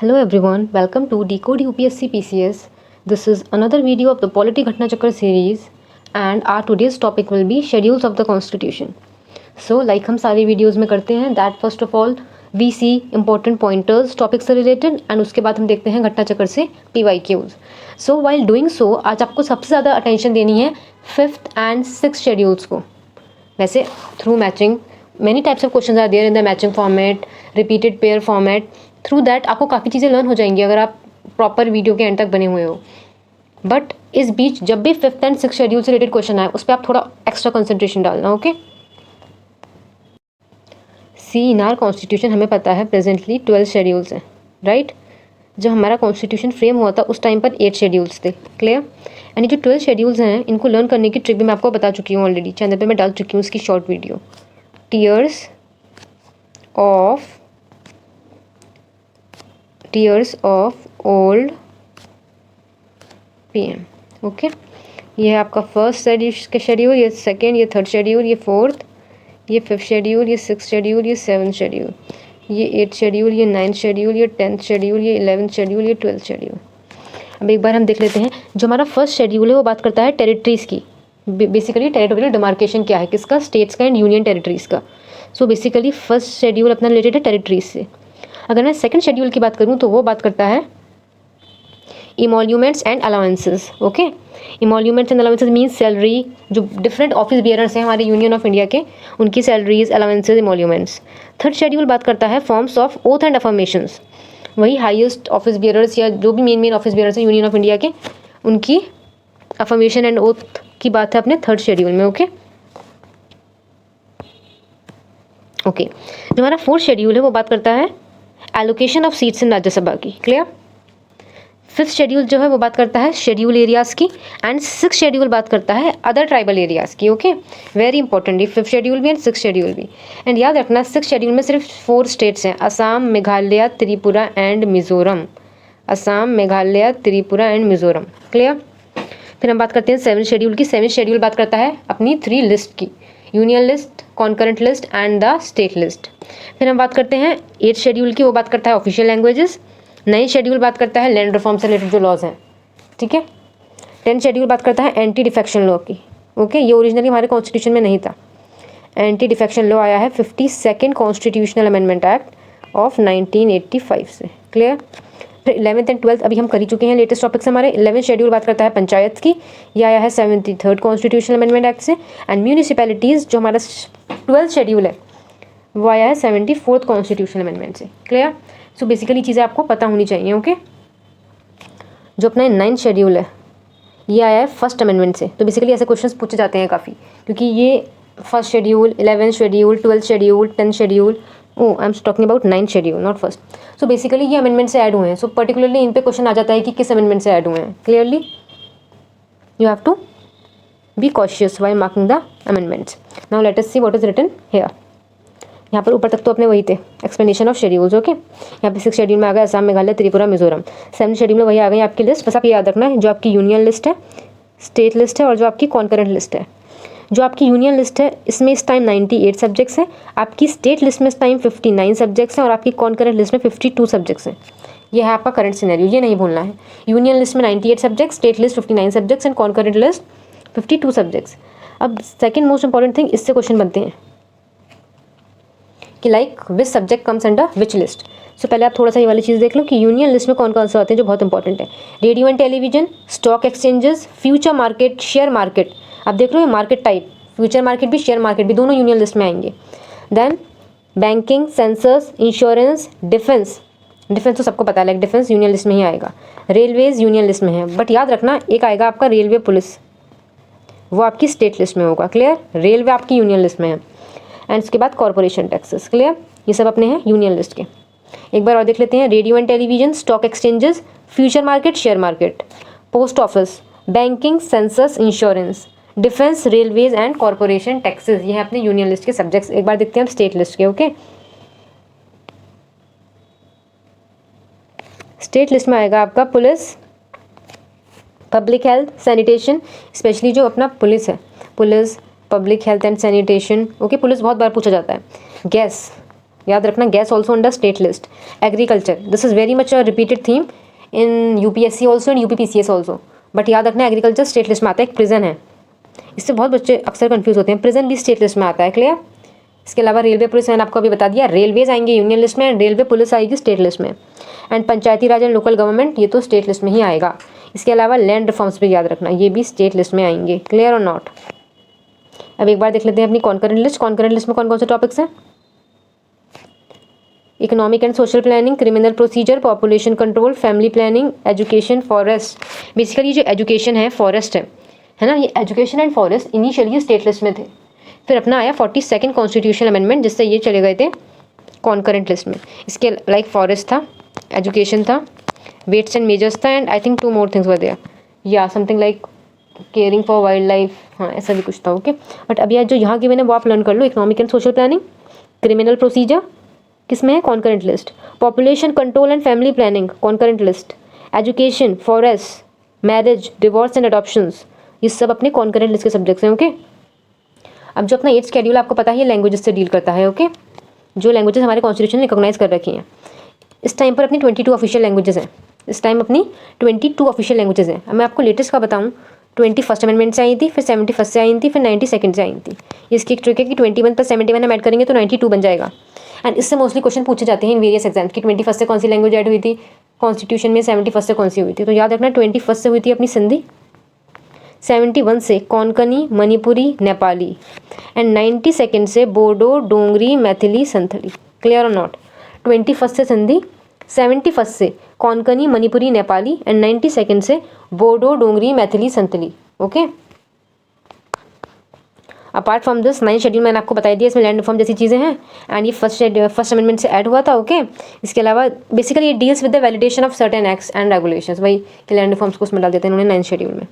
Hello everyone, welcome to Decode UPSC PCS. This is another video of the Polity Ghatna Chakra series and our today's topic will be schedules of the constitution. So like हम सारे videos में करते हैं that first of all we see important pointers topic से related and उसके बाद हम देखते हैं घटना चक्र से PYQs. So while doing so आज आपको सबसे ज़्यादा अटेंशन देनी है 5th and 6th schedules को. वैसे through matching many types of questions are there in the matching format, repeated pair format. Through that आपको काफ़ी चीज़ें लर्न हो जाएंगी अगर आप प्रॉपर वीडियो के एंड तक बने हुए हो. बट इस बीच जब भी 5th एंड 6th शेड्यूल से रिलेटेड क्वेश्चन आए उस पर आप थोड़ा एक्स्ट्रा कंसंट्रेशन डालना. Okay, see in our constitution हमें पता है प्रेजेंटली 12 शेड्यूल्स हैं, राइट. जब हमारा कॉन्स्टिट्यूशन फ्रेम हुआ था उस टाइम पर 8 शेड्यूल्स थे. क्लियर. एंड ये जो 12 शेड्यूल्स हैं इनको लर्न करने की ट्रिक भी मैं आपको बता चुकी हूँ ऑलरेडी. चैनल पर मैं डाल चुकी हूँ इसकी short video. Tears of old PM. Okay, ये है आपका फर्स्ट शेड्यूल, ये सेकेंड, ये थर्ड शेड्यूल, ये फोर्थ, ये 5th शेड्यूल, ये 6th शेड्यूल, ये 7th शेड्यूल, ये 8th शेड्यूल, ये 9th शेड्यूल, ये 10th शेड्यूल, ये 11th शेड्यूल, ये 12th शेड्यूल. अब एक बार हम देख लेते हैं. जो हमारा फर्स्ट शेड्यूल है वो बात करता है टेरिटरीज़ की. बेसिकली टेरिटोरियल डिमार्केशन क्या है, किसका, स्टेट्स का एंड यूनियन टेरिटरीज़ का. सो बेसिकली फर्स्ट शेड्यूल अपना रिलेटेड है टेरिटरीज से. अगर मैं सेकंड शेड्यूल की बात करूँ तो वो बात करता है emoluments and allowances. Okay, emoluments and allowances means salary. जो डिफरेंट ऑफिस बियरर्स हैं हमारे यूनियन ऑफ इंडिया के, उनकी salaries, allowances, emoluments. Third schedule बात करता है forms of oath and affirmations. वही हाईएस्ट ऑफिस बियरर्स या जो भी मेन ऑफिस बियरर्स हैं यूनियन ऑफ इंडिया के, उनकी अफर्मेशन एंड ओथ की बात है अपने थर्ड शेड्यूल में. ओके ओके, जो हमारा फोर्थ शेड्यूल है वो बात करता है allocation of seats in Rajya Sabha की. क्लियर. 5th शेड्यूल जो है वो बात करता है शेड्यूल एरियाज़ की एंड 6th शेड्यूल बात करता है अदर ट्राइबल एरियाज़ की. Okay, very importantly 5th schedule भी एंड 6th शेड्यूल भी. एंड याद रखना 6th शेड्यूल में सिर्फ 4 स्टेट्स हैं, Assam, Meghalaya, Tripura and Mizoram. Assam, Meghalaya, Tripura and Mizoram. Clear. फिर हम बात करते हैं 7th शेड्यूल की. 7th शेड्यूल बात करता है अपनी 3 लिस्ट की, union list, concurrent list and the state list. फिर हम बात करते हैं 8th शेड्यूल की, वो बात करता है ऑफिशियल लैंग्वेजेस. 9th शेड्यूल बात करता है लैंड रिफॉर्म से रिलेटेड जो लॉज हैं. ठीक है. 10th शेड्यूल बात करता है एंटी डिफेक्शन लॉ की. ओके, ये ओरिजिनली हमारे कॉन्स्टिट्यूशन में नहीं था. एंटी डिफेक्शन लॉ आया है 52nd constitutional amendment act of 1985 से. क्लियर. फिर 11th एंड 12th अभी हम कर ही चुके हैं लेटेस्ट टॉपिक से हमारे. 11th शेड्यूल बात करता है पंचायत की, यह आया है 73rd कॉन्स्टिट्यूशनल अमेंडमेंट एक्ट से. एंड म्यूनिसिपैलिटीज़ जो हमारा 12th शेड्यूल है वो आया है 74th कॉन्स्टिट्यूशनल अमेंडमेंट से. क्लियर. सो बेसिकली चीज़ें आपको पता होनी चाहिए. ओके, जो अपना 9th शेड्यूल है ये आया है फर्स्ट अमेंडमेंट से. तो बेसिकली ऐसे क्वेश्चंस पूछे जाते हैं काफ़ी, क्योंकि ये first schedule, 11th schedule, 12th schedule, 10th schedule, I am talking about 9th schedule, not first. So basically ये अमेंडमेंट से ऐड हुए हैं. सो पर्टिकुलरली इन पे क्वेश्चन आ जाता है कि किस अमेंडमेंट से ऐड हुए हैं. Clearly you have to be cautious while marking the amendments. Now let us see what is written here. यहाँ पर ऊपर तक तो अपने वही थे एक्सप्लेनेशन ऑफ शेड्यूल्स. ओके, यहाँ पे 6th शेड्यूल में आ गया असम, मेघालय, त्रिपुरा, मिजोरम. 7th शेड्यूल में वही आ गई आपकी लिस्ट. बस आप ये याद रखना है जो आपकी यूनियन लिस्ट है, स्टेट लिस्ट है और जो आपकी कॉन्करेंट लिस्ट है. जो आपकी यूनियन लिस्ट है इसमें इस टाइम 98 सब्जेक्ट्स हैं, आपकी स्टेट लिस्ट में इस टाइम 59 सब्जेक्ट्स हैं और आपकी कॉन्करेंट लिस्ट में 52 सब्जेक्ट्स हैं. ये है आपका करंट सिनेरियो, ये नहीं भूलना है. यूनियन लिस्ट में 98 subjects, state list 59 subjects and concurrent list 52 subjects. अब सेकेंड मोस्ट इंपॉर्टेंट थिंग, इससे क्वेश्चन बनते हैं कि like which subject comes under which list. So पहले आप थोड़ा सा ये वाली चीज़ देख लो कि यूनियन लिस्ट में कौन कौन से आते हैं जो बहुत इंपॉर्टेंट है. Radio and television, stock exchanges, future market, share market. आप देख लो ये मार्केट टाइप, फ्यूचर मार्केट भी, शेयर मार्केट भी, दोनों यूनियन लिस्ट में आएंगे. Then banking, census, insurance, defence. Defence तो सबको पता है, लाइक डिफेंस यूनियन लिस्ट में ही आएगा. रेलवेज यूनियन लिस्ट में है, बट याद रखना एक आएगा आपका रेलवे पुलिस, वो आपकी स्टेट लिस्ट में होगा. क्लियर. रेलवे आपकी यूनियन लिस्ट में है. एंड उसके बाद कॉर्पोरेशन टैक्सेस. क्लियर. ये सब अपने हैं यूनियन लिस्ट के. एक बार और देख लेते हैं. Radio and television, stock exchanges, future market, share market, post office, banking, census, insurance, defence, railways and corporation taxes. ये है अपने यूनियन लिस्ट के सब्जेक्ट्स. एक बार देखते हैं हम स्टेट लिस्ट के. ओके, स्टेट लिस्ट में आएगा आपका police, public health, sanitation, specially जो अपना पुलिस है, police, public health and sanitation. Okay, police बहुत बार पूछा जाता है. गैस, याद रखना, gas also under state list. Agriculture, this is very much a repeated theme in UPSC also and UPPCS also, but याद रखना एग्रीकल्चर स्टेट लिस्ट में आता है। एक प्रिजन है, इससे बहुत बच्चे अक्सर कंफ्यूज होते हैं, प्रिजन भी स्टेट लिस्ट में आता है, क्लियर। इसके अलावा रेलवे पुलिस, मैंने आपको अभी बता दिया, रेलवेज आएंगे यूनियन लिस्ट में एंड रेलवे पुलिस आएगी स्टेट लिस्ट में। And Panchayati Raj and local government, ये तो स्टेट लिस्ट में ही आएगा। इसके अलावा लैंड रिफॉर्म्स भी याद रखना, ये भी स्टेट लिस्ट में आएंगे, क्लियर और नॉट। अब एक बार देख लेते हैं अपनी कॉन्करेंट लिस्ट। कॉन्करेंट लिस्ट में कौन कौन से टॉपिक्स हैं? Economic and social planning, criminal procedure, population control, family planning, education, forest. Basically जो एजुकेशन है, फॉरेस्ट है ना, ये education and forest initially state list में थे, फिर अपना आया 42nd कॉन्स्टिट्यूशन अमेंडमेंट, जिससे ये चले गए थे कॉन्करेंट लिस्ट में। इसके लाइक फॉरेस्ट था, एजुकेशन था, वेट्स एंड मेजर्स था, and I think 2 more things were there, या something like caring for wild life, हाँ ऐसा भी कुछ था, ओके। बट अभी जो यहाँ की मैंने वो आप लर्न कर लो। Economic and social planning, criminal procedure किसमें है? Concurrent list. Population control and family planning, concurrent list. Education, forest, marriage, divorce and adoptions, ये सब अपने कॉन्करेंट लिस्ट के सब्जेक्ट्स हैं, ओके। अब जो अपना 8th शेड्यूल आपको पता है, ये लैंग्वेजेस से डील करता है, ओके। जो लैंग्वेजेस हमारे कॉन्स्टिट्यूशन ने रिकॉग्नाइज कर रखी हैं। इस टाइम पर अपनी 22 ऑफिशियल लैंग्वेजेस हैं, इस टाइम अपनी 22 ऑफिशियल लैंग्वेजेस हैं। अब मैं आपको लेटेस्ट का बताऊँ, 21st अमेंडमेंट से आई थी, फिर 71st से आई थी, फिर 92nd से आई थी। इसकी एक ट्रिक है कि 21 पर 71 हम ऐड करेंगे तो 92 बन जाएगा। एंड इससे मोस्टली क्वेश्चन पूछे जाते हैं इन वेरियस एग्जाम्स की 21st से कौन सी लैंग्वेज ऐड हुई थी कॉन्स्टिट्यूशन में, 71st से कौन सी हुई थी। तो याद रखना 21st से हुई थी अपनी सिंधी, 71 से कोंकणी, मणिपुरी, नेपाली, एंड 92nd से बोडो, डोंगरी, मैथिली, संथली, क्लियर और नॉट। 21st से सिंधी, 71st से कोंकणी, मणिपुरी, नेपाली, एंड 92nd से Bodo, Dogri, Maithili, Santhali, okay. Apart from this 9th schedule मैंने आपको बता दिया, इसमें लैंड रिफॉर्म जैसी चीज़ें हैं, एंड ये फर्स्ट अमेंडमेंट से ऐड हुआ था, ओके। इसके अलावा बेसिकली ये deals with the validation of certain acts and regulations, वही कि लैंड रिफॉर्म्स को उसमें डाल देते हैं इन्होंने 9th शेड्यूल में।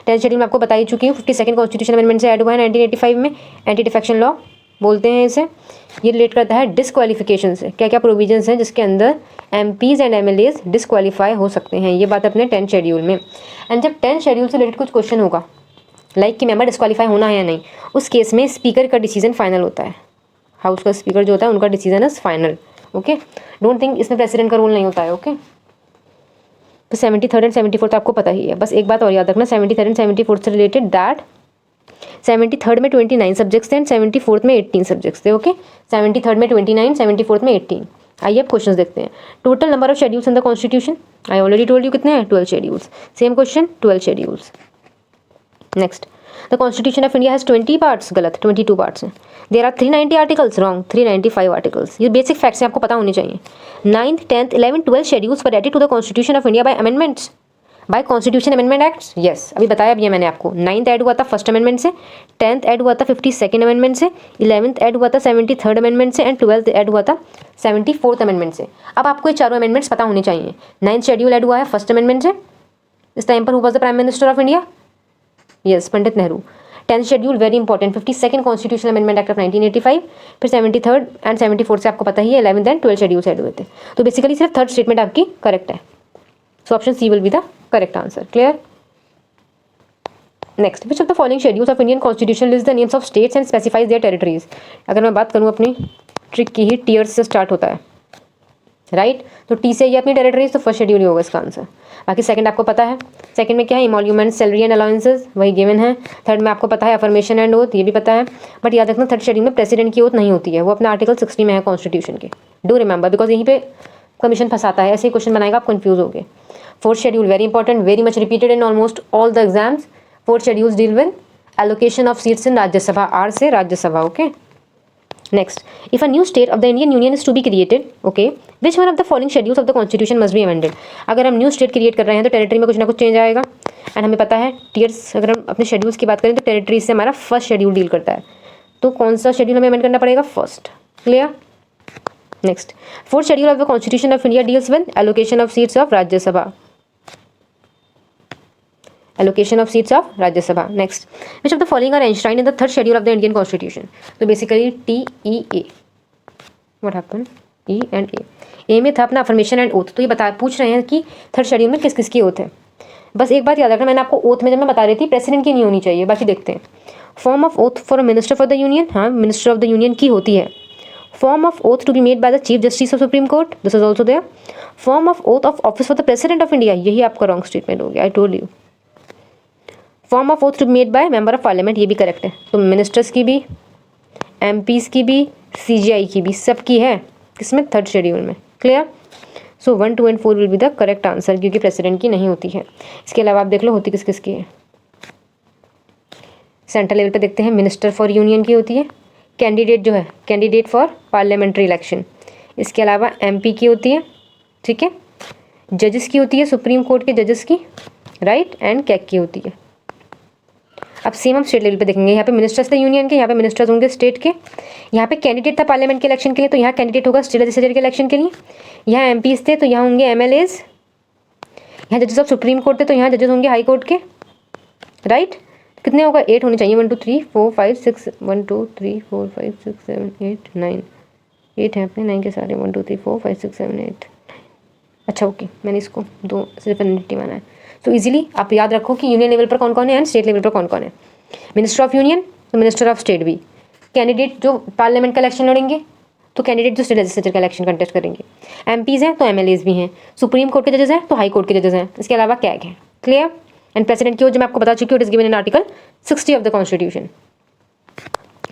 10th शेड्यूल में आपको बता ही चुकी हूँ, 52nd कॉन्स्टिट्यूशन अमेंडमेंट से ऐड हुआ है 1985 में, एंटी डिफेक्शन लॉ बोलते हैं इसे। ये रिलेट करता है डिस्क्वालिफिकेशन से, क्या क्या प्रोविजंस हैं जिसके अंदर MPs एंड MLAs डिस्क्वालीफाई हो सकते हैं, ये बात अपने 10th शेड्यूल में। एंड जब 10th शेड्यूल से रिलेटेड कुछ क्वेश्चन होगा लाइक कि मेंबर डिस्क्वालीफाई होना है या नहीं, उस केस में स्पीकर का डिसीजन फाइनल होता है। हाउस का स्पीकर जो होता है उनका decision is final, okay. Don't think इसमें प्रेसिडेंट का रोल नहीं होता है, ओके। तो 73rd एंड 74th आपको पता ही है। बस एक बात और याद रखना, 73rd एंड 74th से रिलेटेड दैट 73rd में 29 सब्जेक्ट्स थे एंड 74th में 18 सब्जेक्ट्स थे, ओके। 73rd में 29, 74th में 18। आइए अब क्वेश्चंस देखते हैं। Total number of schedules in the constitution, I already told you कितने हैं, 12 schedules. Same question, 12 schedules. Next, the constitution of India has 20 parts, गलत, 22 पार्ट्स हैं। There are 390 articles, wrong, 395 articles. ये बेसिक फैक्ट्स हैं, आपको पता होनी चाहिए। 9th, 10th, 11th, 12 schedules were added to the constitution of India by amendments, by constitution amendment acts, yes. अभी बताया भी है मैंने आपको, 9th ऐड हुआ था फर्स्ट अमेंडमेंट से, 10th ऐड हुआ था 52nd अमेंडमेंट से, 11th ऐड हुआ था 73rd अमेंडमेंट से, एंड 12th ऐड हुआ था 74th अमेंडमेंट से। अब आपको ये चारों अमेंडमेंट्स पता होने चाहिए। 9th शेड्यूल ऐड हुआ है फर्स्ट अमेंडमेंट से, इस टाइम पर who was the prime minister of India, yes, Pandit Nehru. 10th schedule very important, 52nd constitution amendment act of 1985, फिर 73rd एंड 74th से आपको पता ही है, 11th एंड 12 शेड्यूल ऐड हुए थे। तो बेसिकली सिर्फ थर्ड स्टेटमेंट आपकी करेक्ट है, so option C will be the correct answer, clear. Next, which of the following schedules of Indian constitution list the names of states and specifies their territories. अगर मैं बात करूँ अपनी trick की ही, tears से start होता है, राइट। तो टी से ये अपनी टेरिटरीज, तो फर्स्ट शेड्यूल ही होगा इसका आंसर। बाकी सेकंड आपको पता है, सेकंड में क्या है, इमोल्यूमेंट, सैलरी एंड अलाउंसेस, वही गिवन है। थर्ड में आपको पता है अफर्मेशन एंड ओथ, ये भी पता है। बट याद रखना थर्ड शेड्यूल में प्रेसिडेंट की ओथ नहीं होती है, वो अपना आर्टिकल 60 में है कॉन्स्टिट्यूशन के, डू रिमेंबर, बिकॉज यहीं पे कमीशन फंसाता है, ऐसे ही क्वेश्चन बनाएगा, आप कंफ्यूज हो गए। Fourth schedule very important, very much repeated in almost all the exams. Fourth schedules deal with allocation of seats in Rajya Sabha, R से Rajya Sabha, okay. Next, if a new state of the Indian Union is to be created, okay, which one of the following schedules of the Constitution must be amended? अगर हम new state create कर रहे हैं तो territory में कुछ ना कुछ चेंज आएगा, एंड हमें पता है टीयर्स, अगर हम अपने शेड्यूल्स की बात करें तो टेरिटरी से हमारा फर्स्ट शेड्यूल डील करता है, तो कौन सा शेड्यूल हमें अमेंड करना पड़ेगा, first, clear. Next, fourth schedule of the constitution of India deals with allocation of seats of Rajya Sabha, allocation of seats of Rajya Sabha. Next, which of the following are enshrined in the third schedule of the Indian Constitution? So basically T, E, A. What happened? E and A. A में था अपना affirmation and oath, तो ये पूछ रहे हैं कि third schedule में किस किस की ओथ है। बस एक बात याद रखना, मैंने आपको ओथ में जब मैं बता रही थी प्रेसिडेंट की नहीं होनी चाहिए, बाकी देखते हैं। Form of oath for minister for the union, हाँ मिनिस्टर ऑफ द यूनियन की होती है। Form of oath to be made by the Chief Justice of Supreme Court, this is also there. Form of oath of office for the President of India, यही आपका wrong statement हो गया, I told you. Form of oath to be made by Member of Parliament, ये भी correct है. तो ministers की भी, MPs की भी, CGI की भी, सबकी है किसमें, थर्ड शेड्यूल में. Clear. So 1, 2 and 4 will be the correct answer, क्योंकि प्रेसिडेंट की नहीं होती है. इसके अलावा आप देख लो होती किस किस की है. सेंट्रल लेवल पे देखते हैं, मिनिस्टर फॉर यूनियन की होती है. कैंडिडेट जो है, कैंडिडेट फॉर पार्लियामेंट्री इलेक्शन. इसके अलावा MP की होती है. ठीक है. जजेस की होती है, सुप्रीम कोर्ट के जजेस की, राइट, एंड कैग की होती है. अब सेम हम स्टेट लेवल पे देखेंगे. यहाँ पे मिनिस्टर्स थे यूनियन के, यहाँ पे मिनिस्टर्स होंगे स्टेट के. यहाँ पे कैंडिडेट था पार्लियामेंट के इलेक्शन के लिए, तो यहाँ कैंडिडेट होगा स्टेट लेजिस्लेचर के इलेक्शन के लिए. यहाँ MPs थे, तो यहाँ होंगे MLAs. यहाँ जजेस ऑफ सुप्रीम कोर्ट थे, तो यहाँ जजेस होंगे हाई कोर्ट के, राइट. कितने होगा, 8 होने चाहिए. 1 2 3 4 5 6 1 2 3 4 5 6 7 8 9 8 हैं अपने 9 के सारे. 1 2 3 4 5 6 7 8. अच्छा ओके, मैंने इसको 2 सिर्फ एनिटी माना है. तो इजीली आप याद रखो कि यूनियन लेवल पर कौन कौन है एंड स्टेट लेवल पर कौन कौन है. मिनिस्टर ऑफ यूनियन तो मिनिस्टर ऑफ स्टेट भी. कैंडिडेट जो पार्लियामेंट का इलेक्शन लड़ेंगे तो कैंडिडेट जो स्टेट लेजिस्लेचर का इलेक्शन कंटेस्ट करेंगे. MPs हैं तो MLAs भी हैं. सुप्रीम कोर्ट के जजेस हैं तो हाई कोर्ट के जजेस हैं. इसके अलावा कैग है. क्लियर. एंड प्रेसिडेंट की जो मैं आपको बता चुकी हूँ, it is given in article 60 of the constitution.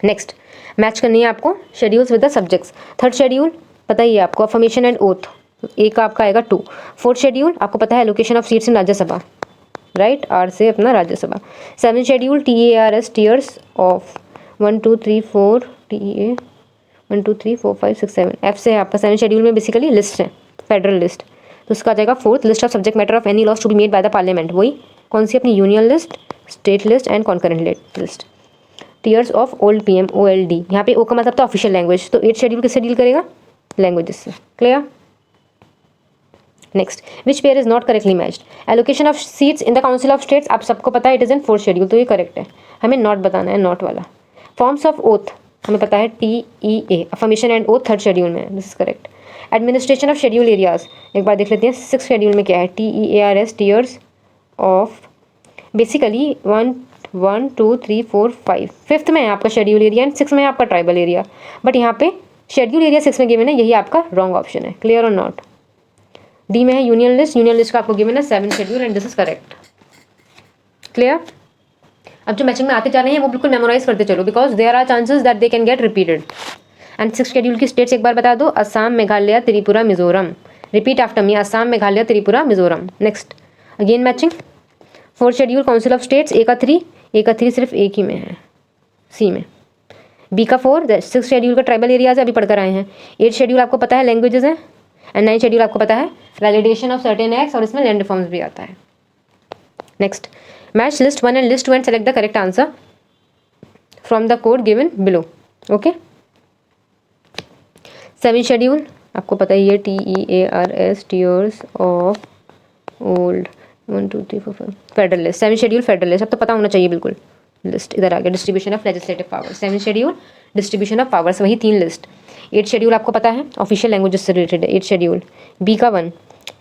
Next match करनी है आपको schedules with the subjects. Third schedule पता ही है आपको, अफर्मेशन एंड ओथ. ए का आपका आएगा 2. फोर्थ शेड्यूल आपको पता है, allocation of seats in Rajya Sabha, right, R से अपना Rajya Sabha. 7 schedule TARS, tears of 1 2 3 4 TEA 1 2 3 4 5 6 7. F से है आपका 7 शेड्यूल में बेसिकली लिस्ट है, फेडरल लिस्ट. तो उसका आ जाएगा fourth, list of subject matter of any laws to be made by the parliament. वही कौन सी अपनी union list, state list and concurrent list. Tears of old PM OLD. यहाँ पे ओ का मतलब था ऑफिशियल लैंग्वेज, तो 8 शेड्यूल किससे डील करेगा, लैंग्वेजेस से. Clear. Next, which pair is not correctly matched. Allocation of seats in the council of states आप सबको पता है, it is in fourth schedule, तो ये करेक्ट है. हमें नॉट बताना है, नॉट वाला. फॉर्म्स ऑफ ओथ हमें पता है TEA, affirmation and oath third schedule में, this is correct. Administration of schedule areas एक बार देख लेते हैं. 6 शेड्यूल में क्या है, TEARS, tears of basically 1 1 2 3 4 5. Fifth में है आपका शेड्यूल एरिया एंड 6 में है आपका ट्राइबल एरिया. बट यहाँ पे शेड्यूल एरिया 6 में गिवन है, यही आपका रॉन्ग ऑप्शन है. क्लियर और नॉट. डी में है यूनियन लिस्ट, यूनियन लिस्ट का आपको गिवन है 7 schedule and this is correct. Clear. अब जो मैचिंग में आते जा रहे हैं वो बिल्कुल मेमोराइज करते चलो, because there are chances that they can get repeated. And 6 schedule की स्टेट्स एक बार बता दो, Assam, Meghalaya, Tripura, Mizoram. Repeat after me, Assam, Meghalaya, Tripura, Mizoram. Next again matching. 4 schedule council of states, A का 3 सिर्फ एक ही में है, C में. B का 4, 6 शेड्यूल का ट्राइबल एरियाज अभी पढ़कर आए हैं. 8 शेड्यूल आपको पता है लैंग्वेजेस हैं. एंड 9 शेड्यूल आपको पता है वैलिडेशन ऑफ सर्टेन एक्ट्स, और इसमें लैंड रिफॉर्म्स भी आता है. Next, match list 1 and list 2 and select the correct answer from the code given below. Okay. 7 schedule आपको पता ही है, TEARS, tears of old 1 2 3 4 5 federal list. 7 schedule federal list अब तो पता होना चाहिए बिल्कुल. लिस्ट इधर आ गया, distribution of legislative power. 7 schedule distribution of powers, वही 3 लिस्ट. 8 शेड्यूल आपको पता है ऑफिशियल लैंग्वेजेस से रिलेटेड है. 8 शेड्यूल. B का 1,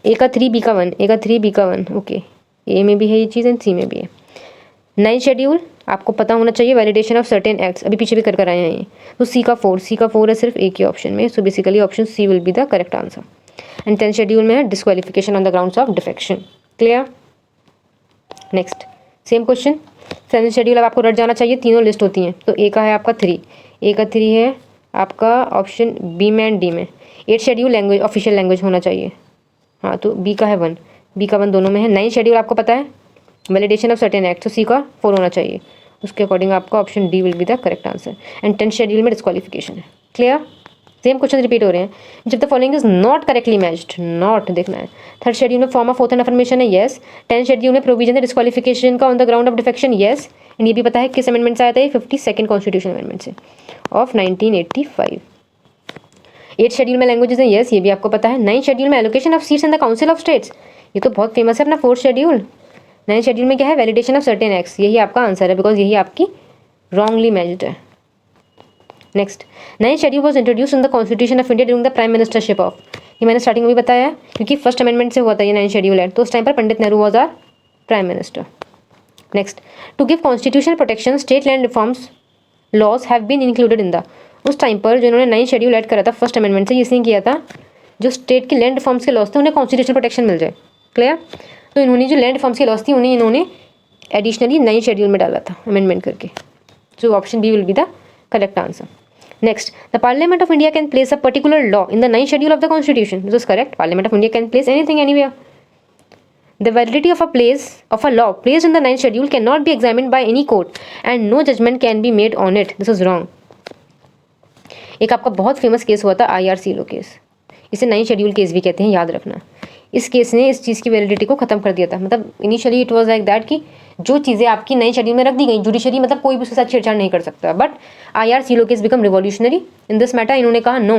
A का 3, B का 1, A का 3, B का 1. ओके, A में भी है ये चीज़ एंड C में भी है. 9 शेड्यूल आपको पता होना चाहिए वैलिडेशन ऑफ सर्टेन एक्ट्स, अभी पीछे भी कर आए हैं ये. तो C का 4 है सिर्फ एक ही ऑप्शन में, so basically option C will be the correct answer. And 10 schedule में है disqualification on the grounds of defection. Clear. Next same question. 7 schedule अब आपको रट जाना चाहिए, तीनों लिस्ट होती हैं. तो A का है आपका 3, A का 3 है आपका ऑप्शन B में एंड D में. 8 शेड्यूल लैंग्वेज ऑफिशियल लैंग्वेज होना चाहिए. हाँ, तो B का है 1, B का 1 दोनों में है. 9 शेड्यूल आपको पता है वैलिडेशन ऑफ सर्टेन एक्ट, तो C का 4 होना चाहिए. उसके अकॉर्डिंग आपका option D will be the correct answer. And 10 schedule में डिस्क्वालिफिकेशन है. क्लियर. सेम क्वेश्चन रिपीट हो रहे हैं. जब the following is not correctly matched, not देखना है. 3rd शेड्यूल में form of oath and affirmation है, येस. 10 शेड्यूल में प्रोविजन है डिस्क्वालिफिकेशन का on the ground of defection, yes. And ये भी पता है किस अमेंडमेंट से आया था, ये 52nd कॉन्स्टिट्यूशन अमेंडमेंट से ऑफ 1985. 8 शेड्यूल में लैंग्वेजेस हैं, येस, ये भी आपको पता है. 9 शेड्यूल में allocation of seats in the council of states, ये तो बहुत फेमस है अपना 4th शेड्यूल. 9 शेड्यूल में क्या है, वैलिडेशन ऑफ सर्टेन एक्ट्स, यही आपका आंसर है बिकॉज यही आपकी रॉन्गली मैच्ड है. Next, 9 schedule was introduce in the constitution of India during the prime ministership of, ये मैंने स्टार्टिंग में भी बताया क्योंकि फर्स्ट अमेंडमेंट से हुआ था ये 9 शेड्यूल है, तो उस टाइम पर Pandit Nehru was our prime minister. Next, to give constitutional protection state land reforms laws have been included in the, उस टाइम पर जो इन्होंने नई शेड्यूल ऐड करा था फर्स्ट अमेंडमेंट से, इसने किया था जो स्टेट के लैंड रिफॉर्म्स के लॉस थे उन्हें कॉन्स्टिट्यूशनल प्रोटेक्शन मिल जाए। क्लियर? तो इन्होंने जो लैंड रिफॉर्म्स के लॉस थी उन्हें इन्होंने एडिशनली नई शेड्यूल में डाला था अमेंडमेंट करके। So option B will be the correct answer. Next, the Parliament of India can place a particular law in the 9th schedule of the Constitution. This is correct. Parliament of India can place anything anywhere. The validity of a law placed in the 9th schedule cannot be examined by any court and no judgment can be made on it. This is wrong. एक आपका बहुत famous case हुआ था IRC लो case, इसे 9th schedule case भी कहते हैं, याद रखना। इस केस ने इस चीज़ की वैलिडिटी को ख़त्म कर दिया था। मतलब initially it was like that कि जो चीज़ें आपकी नई शेड्यूल में रख दी गई, जुडिशरी मतलब कोई भी उसके साथ छेड़छाड़ नहीं कर सकता। बट IRC लो case become revolutionary in this matter. इन्होंने कहा no,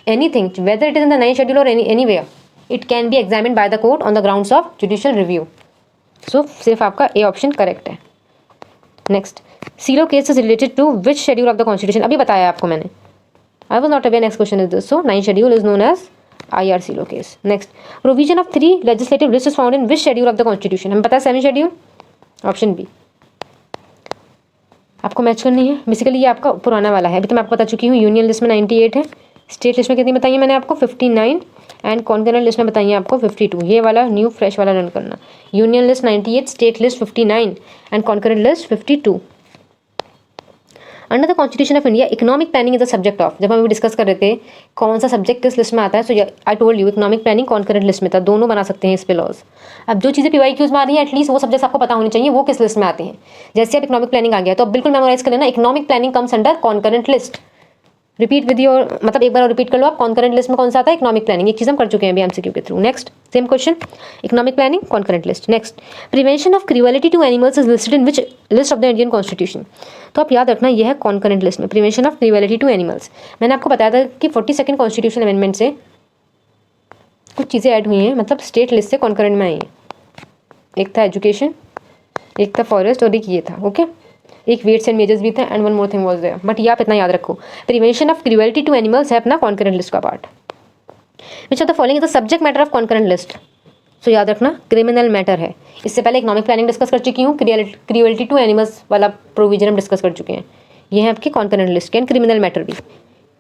anything whether it is in the 9th schedule और anywhere it can be examined by the court on the grounds of judicial review. So सिर्फ आपका A option correct है। Next, सीलो case is related to which schedule of the constitution? अभी बताया आपको मैंने। I was not aware. Next question is this. So 9th schedule is known as IRC लो case. Next, provision of 3 legislative list is found in which schedule of the constitution? हमें पता है 7th schedule. Option B. आपको match करनी है। Basically ये आपका पुराना वाला है। अभी तो मैं आपको बता चुकी हूँ यूनियन लिस्ट में 98 है, स्टेट लिस्ट में कितनी बताई है मैंने आपको 59 एंड कॉन्करेंट लिस्ट में बताइए आपको 52। ये वाला न्यू फ्रेश वाला रन करना। Union list 98, state list 59 and concurrent list 52। Under the constitution of India economic planning is the subject of. जब हम डिस्कस कर रहे थे कौन सा सब्जेक्ट किस लिस्ट में आता है, so I told you economic planning concurrent list में था। दोनों बना सकते हैं इस पे लॉज। अब जो चीज़ें PYQs में आ रही हैं एटलीस्ट वो सब्जेक्ट्स आपको पता होनी चाहिए वो किस लिस्ट में आते हैं। जैसे अब इकोनॉमिक प्लानिंग आ गया तो अब बिल्कुल मेमोराइज कर लेना, economic planning comes under concurrent list. Repeat with your, मतलब एक बार और रिपीट कर लो आप, कॉन्करेंट लिस्ट में कौन सा आता है? Economic planning. एक चीज़ हम कर चुके हैं अभी MCQ के through. Next same question, economic planning concurrent list. Next, prevention of cruelty to animals is listed in which list of the Indian constitution? तो आप याद रखना यह है कॉन्करेंट लिस्ट में, prevention of cruelty to animals. मैंने आपको बताया था कि 42nd कॉन्स्टिट्यूशन अमेंडमेंट से कुछ चीज़ें ऐड हुई हैं, मतलब स्टेट लिस्ट से कॉन्करेंट में आई हैं। एक था एजुकेशन, एक था फॉरेस्ट और एक ये था। ओके, एक वेट्स एंड मेजर्स भी था and one more thing was there. But ये आप इतना याद रखो, prevention of cruelty to animals है अपना कॉन्करेंट लिस्ट का part. Which of the following is the subject matter of concurrent list? So याद रखना क्रिमिनल मैटर है। इससे पहले इकोनॉमिक प्लानिंग डिस्कस कर चुकी हूँ, क्रूएलिटी टू एनिमल्स वाला प्रोविजन हम डिस्कस कर चुके हैं। ये है आपकी कॉन्करेंट लिस्ट के एंड क्रिमिनल मैटर भी।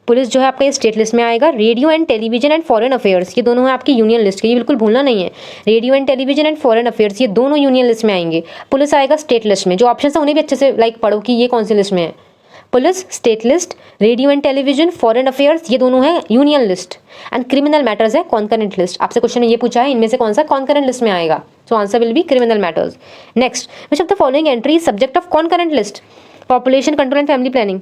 पुलिस जो है आपका स्टेट लिस्ट में आएगा। Radio and television and foreign affairs ये दोनों है आपकी यूनियन लिस्ट के, ये बिल्कुल भूलना नहीं है। Radio and television and foreign affairs ये दोनों यूनियन लिस्ट में आएंगे। पुलिस आएगा स्टेट लिस्ट में। जो ऑप्शन है उन्हें भी अच्छे से पढ़ो कि ये कौन सी लिस्ट में है। Police state list, radio and television, foreign affairs ये दोनों है union list and criminal matters है कॉन्करेंट लिस्ट। आपसे क्वेश्चन में ये पूछा है इनमें से कौन सा कॉन्करेंट लिस्ट में आएगा? So answer will B criminal matters. Next, which of the following entry is subject of concurrent list? Population control and family planning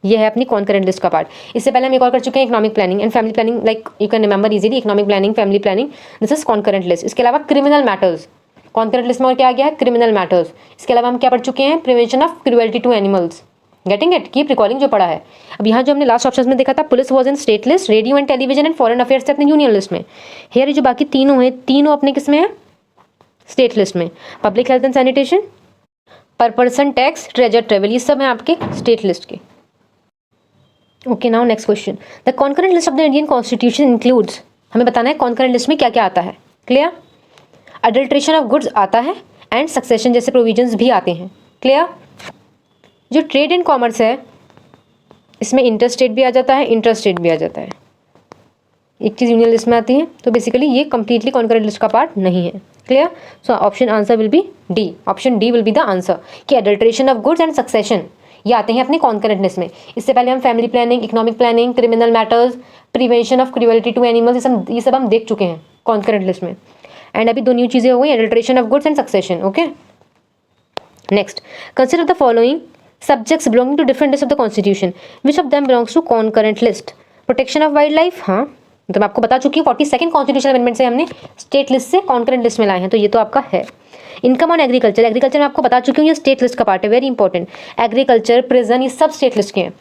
ये है अपनी कॉन्करेंट लिस्ट का पार्ट। इससे पहले हम एक और कर चुके हैं economic planning and family planning, like you can remember easily economic planning, family planning, this is concurrent list. इसके अलावा क्रिमिनल मैटर्स कॉन्करेंट लिस्ट में और क्या आ गया है? Criminal matters. इसके अलावा हम क्या पढ़ चुके हैं? Prevention of cruelty to animals. Getting it? Keep recalling जो पढ़ा है। अब यहाँ जो हमने लास्ट ऑप्शन में देखा था police was in state list, radio and television and foreign affairs अपने यूनियन लिस्ट में। हेयर जो बाकी तीनों हैं तीनों अपने किस में है? स्टेट लिस्ट में। पब्लिक हेल्थ एंड सैनिटेशन, पर पर्सन टैक्स, ट्रेजर ट्रेवल ये सब है आपके स्टेट लिस्ट के। Okay, now next question, the concurrent list of the Indian constitution includes, हमें बताना है कॉन्करेंट लिस्ट में क्या क्या आता है। क्लियर? अडल्ट्रेशन ऑफ गुड्स आता है एंड सक्सेशन जैसे प्रोविजंस भी आते हैं। क्लियर? जो ट्रेड एंड कॉमर्स है इसमें इंटर स्टेट भी आ जाता है, इंटर स्टेट भी आ जाता है। एक चीज़ यूनियन लिस्ट में आती है, तो बेसिकली ये कंप्लीटली कॉन्करेंट लिस्ट का पार्ट नहीं है। Clear? So option answer will be D. Option D will be the answer कि adulteration of goods and succession ये आते हैं अपने कॉन्करेंट लिस्ट में। इससे पहले हम family planning, economic planning, criminal matters, prevention of cruelty to animals ये सब हम देख चुके हैं कॉन्करेंट लिस्ट में। एंड अभी दो न्यू चीज़ें हो गई, adulteration of goods and succession. Okay, next, consider the following subjects belonging to different lists of the constitution, which of them belongs to concurrent list? Protection of wild life, हाँ तो मैं आपको बता चुकी हूँ 42nd कॉन्स्टिट्यूशन अमेंडमेंट से हमने state list से कॉन्करेंट लिस्ट में लाए हैं, तो ये तो आपका है। इनकम ऑन एग्रीकल्चर, एग्रीकल्चर मैं आपको बता चुकी हूँ ये स्टेट लिस्ट का पार्ट है, वेरी इंपॉर्टेंट। एग्रीकल्चर, प्रिजन ये सब स्टेट लिस्ट के हैं।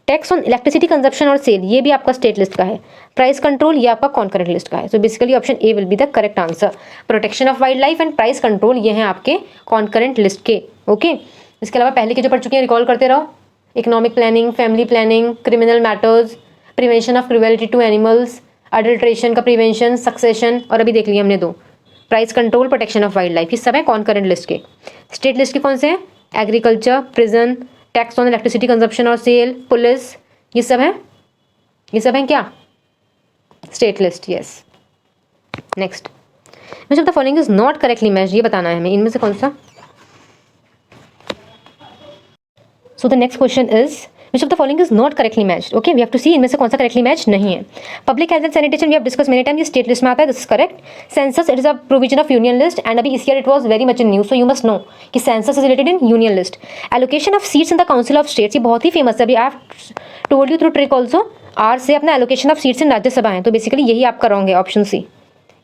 टैक्स ऑन इलेक्ट्रिसिटी कंजप्शन और सेल ये भी आपका स्टेट लिस्ट का है। प्राइस कंट्रोल ये आपका कॉन्करेंट लिस्ट का है। So basically option A will be the correct answer. Protection of wild life and price control ये हैं आपके कॉन्करेंट लिस्ट के। ओके, इसके अलावा पहले के जो पढ़ चुके हैं रिकॉल करते रहो, economic planning, family planning, criminal matters, prevention of cruelty to animals, adulteration का प्रिवेंशन, सक्सेशन, और अभी देख लिया हमने दो, price control, protection of wild life, ये सब है कॉन्करेंट लिस्ट के। स्टेट लिस्ट के कौन से हैं? Agriculture, prison, tax on electricity consumption और सेल, पुलिस, ये सब है, ये सब है क्या, state list, yes. Next, which of the following is not correctly matched, ये बताना है हमें, इनमें से कौन सा। So the next question is which of the following is not correctly matched, okay, we have to see इनमें से कौन सा करेक्टली मैच नहीं है। Public health and sanitation we have discuss many time, ये स्टेट लिस्ट में आता है, this is correct. Census it is a provision of union list and अभी इस year it was very much in news, so you must know कि census is related in union list. Allocation of seats in the council of states, ये बहुत ही famous है, अभी I have told you through trick also, R से अपना allocation of seats in Rajya Sabha है, तो बेसिकली यही आपका रॉन्ग है, option C,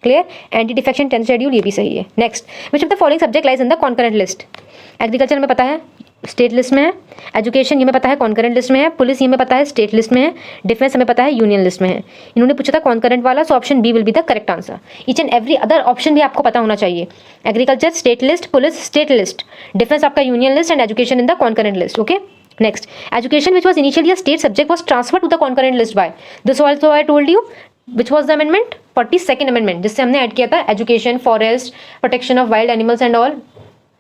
clear. Anti defection 10th schedule, ये भी सही है। Next, which of the following subject lies in the concurrent list. Agriculture में पता है स्टेट लिस्ट में है, एजुकेशन ये में पता है कॉन्करेंट लिस्ट में है, पुलिस ये में पता है स्टेट लिस्ट में है, डिफेंस हमें पता है यूनियन लिस्ट में है। इन्होंने पूछा था कॉन्करेंट वाला, so option B will be the correct answer. Each and every other option भी आपको पता होना चाहिए। Agriculture state list, police state list, defence आपका union list and education in the concurrent list, okay. Next, education which was initially a state subject was transfer to the concurrent list by, this also I told you, which was the amendment, 42nd amendment, जिससे हमने add किया था education, forest, protection of wild animals and all,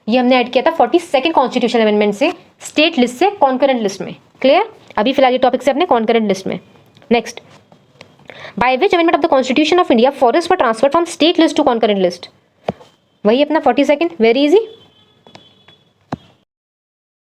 ये हमने add किया था 42nd constitution amendment से state list से कॉन्करेंट लिस्ट में, क्लियर। अभी फिलहाल ये टॉपिक से अपने कॉन्करेंट लिस्ट में। Next, by which amendment of the constitution of India forest were transfer from state list to concurrent list, वही अपना 42nd, वेरी इजी।